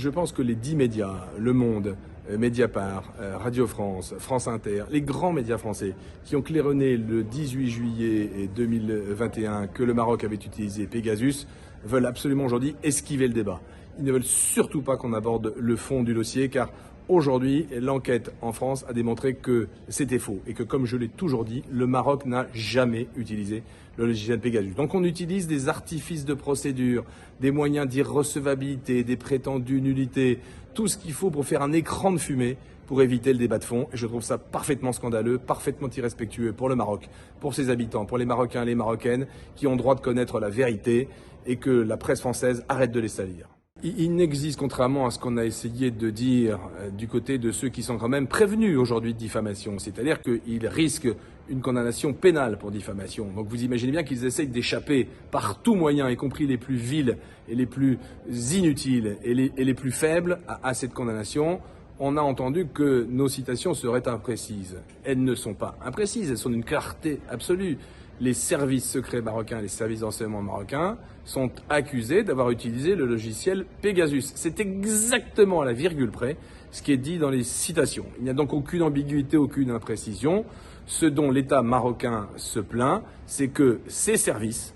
Je pense que les 10 médias, Le Monde, Mediapart, Radio France, France Inter, les grands médias français qui ont claironné le 18 juillet 2021 que le Maroc avait utilisé Pegasus, veulent absolument aujourd'hui esquiver le débat. Ils ne veulent surtout pas qu'on aborde le fond du dossier car aujourd'hui, l'enquête en France a démontré que c'était faux et que, comme je l'ai toujours dit, le Maroc n'a jamais utilisé le logiciel Pegasus. Donc on utilise des artifices de procédure, des moyens d'irrecevabilité, des prétendues nullités, tout ce qu'il faut pour faire un écran de fumée pour éviter le débat de fond. Et je trouve ça parfaitement scandaleux, parfaitement irrespectueux pour le Maroc, pour ses habitants, pour les Marocains et les Marocaines qui ont droit de connaître la vérité et que la presse française arrête de les salir. Il n'existe, contrairement à ce qu'on a essayé de dire du côté de ceux qui sont quand même prévenus aujourd'hui de diffamation, c'est-à-dire qu'ils risquent une condamnation pénale pour diffamation. Donc vous imaginez bien qu'ils essayent d'échapper par tout moyen, y compris les plus vils et les plus inutiles et les plus faibles à cette condamnation. On a entendu que nos citations seraient imprécises. Elles ne sont pas imprécises, elles sont d'une clarté absolue. Les services secrets marocains et les services d'enseignement marocains sont accusés d'avoir utilisé le logiciel Pegasus. C'est exactement à la virgule près ce qui est dit dans les citations. Il n'y a donc aucune ambiguïté, aucune imprécision. Ce dont l'État marocain se plaint, c'est que ces services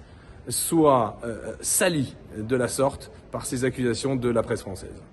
soient salis de la sorte par ces accusations de la presse française.